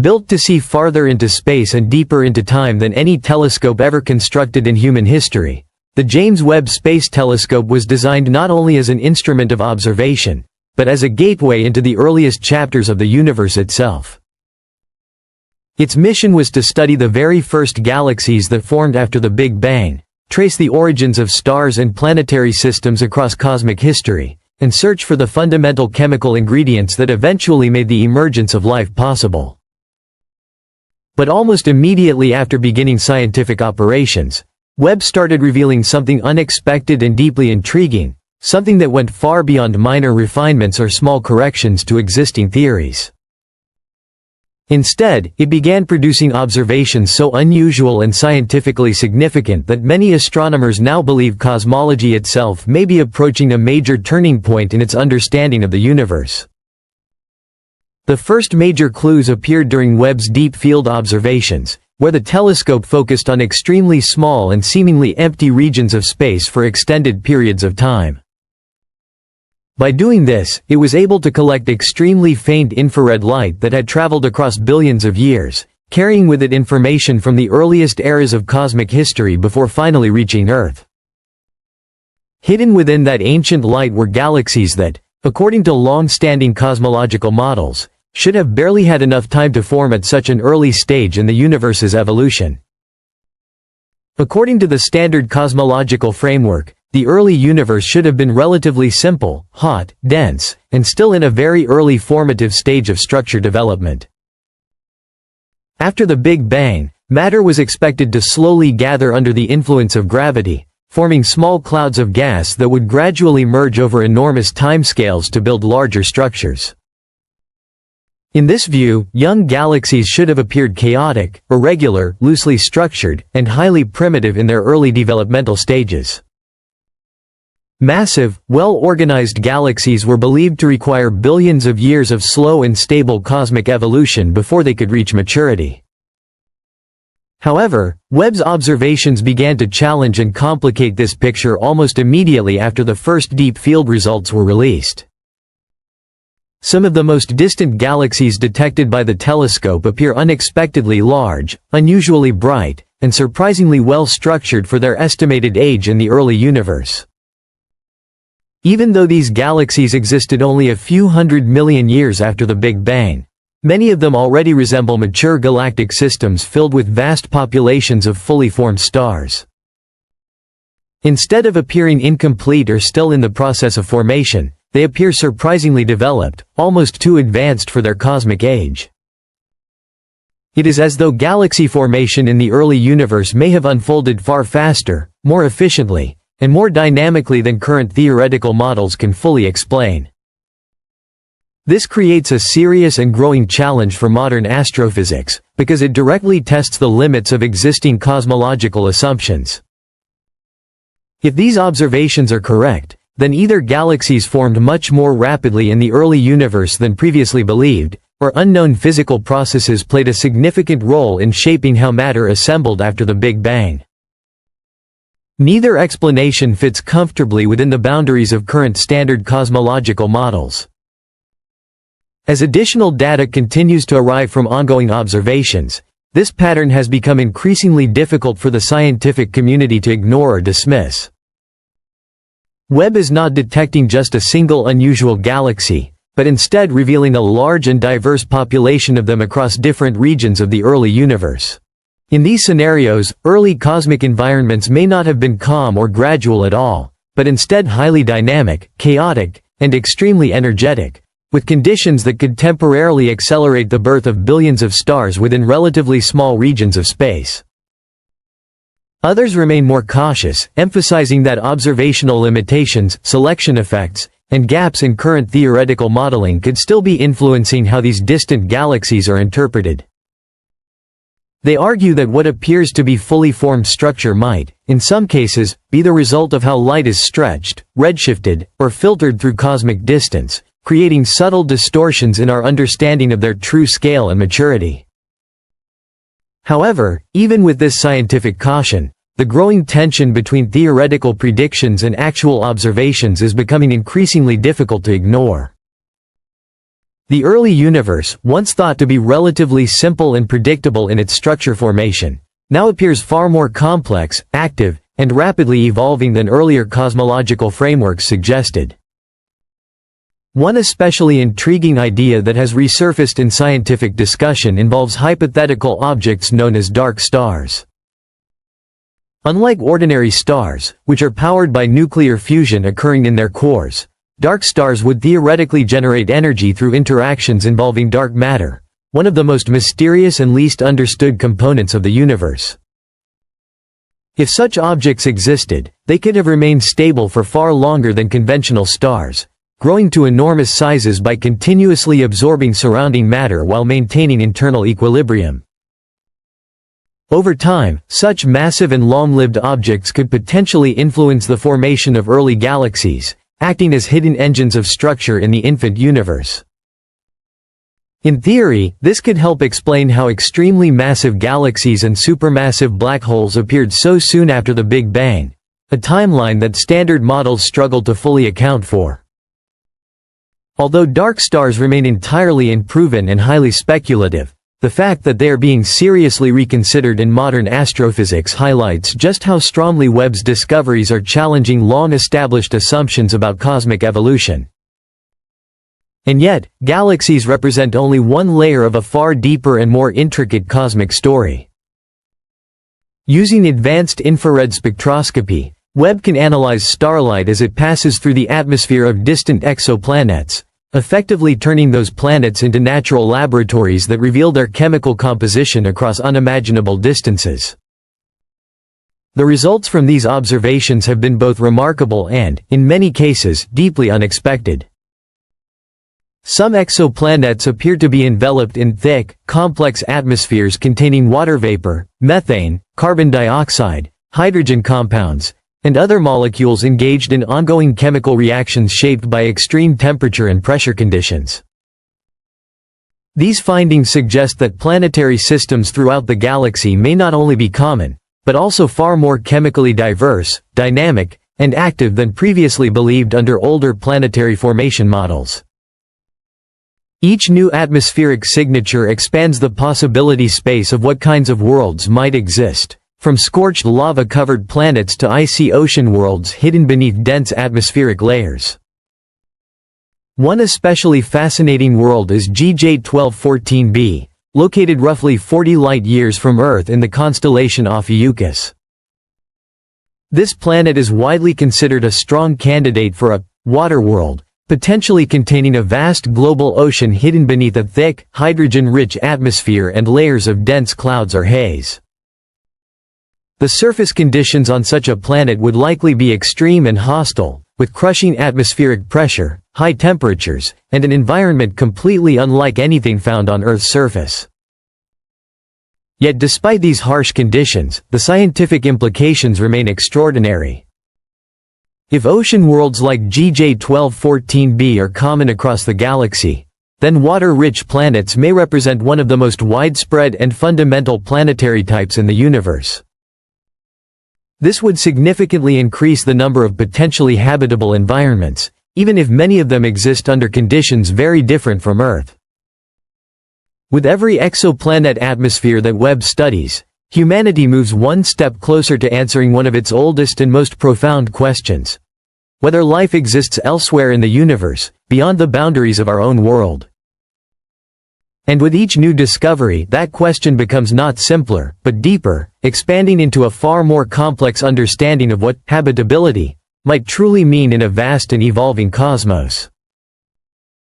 Built to see farther into space and deeper into time than any telescope ever constructed in human history, the James Webb Space Telescope was designed not only as an instrument of observation, but as a gateway into the earliest chapters of the universe itself. Its mission was to study the very first galaxies that formed after the Big Bang, trace the origins of stars and planetary systems across cosmic history, and search for the fundamental chemical ingredients that eventually made the emergence of life possible. But almost immediately after beginning scientific operations, Webb started revealing something unexpected and deeply intriguing, something that went far beyond minor refinements or small corrections to existing theories. Instead, it began producing observations so unusual and scientifically significant that many astronomers now believe cosmology itself may be approaching a major turning point in its understanding of the universe. The first major clues appeared during Webb's deep field observations, where the telescope focused on extremely small and seemingly empty regions of space for extended periods of time. By doing this, it was able to collect extremely faint infrared light that had traveled across billions of years, carrying with it information from the earliest eras of cosmic history before finally reaching Earth. Hidden within that ancient light were galaxies that, according to long-standing cosmological models, should have barely had enough time to form at such an early stage in the universe's evolution. According to the standard cosmological framework, the early universe should have been relatively simple, hot, dense, and still in a very early formative stage of structure development. After the Big Bang, matter was expected to slowly gather under the influence of gravity, forming small clouds of gas that would gradually merge over enormous timescales to build larger structures. In this view, young galaxies should have appeared chaotic, irregular, loosely structured, and highly primitive in their early developmental stages. Massive, well-organized galaxies were believed to require billions of years of slow and stable cosmic evolution before they could reach maturity. However, Webb's observations began to challenge and complicate this picture almost immediately after the first deep field results were released. Some of the most distant galaxies detected by the telescope appear unexpectedly large, unusually bright, and surprisingly well structured for their estimated age in the early universe. Even though these galaxies existed only a few 100 million years after the Big Bang, many of them already resemble mature galactic systems filled with vast populations of fully formed stars. Instead of appearing incomplete or still in the process of formation, they appear surprisingly developed, almost too advanced for their cosmic age. It is as though galaxy formation in the early universe may have unfolded far faster, more efficiently, and more dynamically than current theoretical models can fully explain. This creates a serious and growing challenge for modern astrophysics, because it directly tests the limits of existing cosmological assumptions. If these observations are correct, then either galaxies formed much more rapidly in the early universe than previously believed, or unknown physical processes played a significant role in shaping how matter assembled after the Big Bang. Neither explanation fits comfortably within the boundaries of current standard cosmological models. As additional data continues to arrive from ongoing observations, this pattern has become increasingly difficult for the scientific community to ignore or dismiss. Webb is not detecting just a single unusual galaxy, but instead revealing a large and diverse population of them across different regions of the early universe. In these scenarios, early cosmic environments may not have been calm or gradual at all, but instead highly dynamic, chaotic, and extremely energetic, with conditions that could temporarily accelerate the birth of billions of stars within relatively small regions of space. Others remain more cautious, emphasizing that observational limitations, selection effects, and gaps in current theoretical modeling could still be influencing how these distant galaxies are interpreted. They argue that what appears to be fully formed structure might, in some cases, be the result of how light is stretched, redshifted, or filtered through cosmic distance, creating subtle distortions in our understanding of their true scale and maturity. However, even with this scientific caution, the growing tension between theoretical predictions and actual observations is becoming increasingly difficult to ignore. The early universe, once thought to be relatively simple and predictable in its structure formation, now appears far more complex, active, and rapidly evolving than earlier cosmological frameworks suggested. One especially intriguing idea that has resurfaced in scientific discussion involves hypothetical objects known as dark stars. Unlike ordinary stars, which are powered by nuclear fusion occurring in their cores, dark stars would theoretically generate energy through interactions involving dark matter, one of the most mysterious and least understood components of the universe. If such objects existed, they could have remained stable for far longer than conventional stars, growing to enormous sizes by continuously absorbing surrounding matter while maintaining internal equilibrium. Over time, such massive and long-lived objects could potentially influence the formation of early galaxies, acting as hidden engines of structure in the infant universe. In theory, this could help explain how extremely massive galaxies and supermassive black holes appeared so soon after the Big Bang, a timeline that standard models struggle to fully account for. Although dark stars remain entirely unproven and highly speculative, the fact that they are being seriously reconsidered in modern astrophysics highlights just how strongly Webb's discoveries are challenging long-established assumptions about cosmic evolution. And yet, galaxies represent only one layer of a far deeper and more intricate cosmic story. Using advanced infrared spectroscopy, Webb can analyze starlight as it passes through the atmosphere of distant exoplanets, effectively turning those planets into natural laboratories that reveal their chemical composition across unimaginable distances. The results from these observations have been both remarkable and, in many cases, deeply unexpected. Some exoplanets appear to be enveloped in thick, complex atmospheres containing water vapor, methane, carbon dioxide, hydrogen compounds, and other molecules engaged in ongoing chemical reactions shaped by extreme temperature and pressure conditions. These findings suggest that planetary systems throughout the galaxy may not only be common, but also far more chemically diverse, dynamic, and active than previously believed under older planetary formation models. Each new atmospheric signature expands the possibility space of what kinds of worlds might exist, from scorched lava-covered planets to icy ocean worlds hidden beneath dense atmospheric layers. One especially fascinating world is GJ 1214b, located roughly 40 light-years from Earth in the constellation Ophiuchus. This planet is widely considered a strong candidate for a water world, potentially containing a vast global ocean hidden beneath a thick, hydrogen-rich atmosphere and layers of dense clouds or haze. The surface conditions on such a planet would likely be extreme and hostile, with crushing atmospheric pressure, high temperatures, and an environment completely unlike anything found on Earth's surface. Yet despite these harsh conditions, the scientific implications remain extraordinary. If ocean worlds like GJ 1214b are common across the galaxy, then water-rich planets may represent one of the most widespread and fundamental planetary types in the universe. This would significantly increase the number of potentially habitable environments, even if many of them exist under conditions very different from Earth. With every exoplanet atmosphere that Webb studies, humanity moves one step closer to answering one of its oldest and most profound questions: whether life exists elsewhere in the universe, beyond the boundaries of our own world. And with each new discovery, that question becomes not simpler, but deeper, expanding into a far more complex understanding of what habitability might truly mean in a vast and evolving cosmos.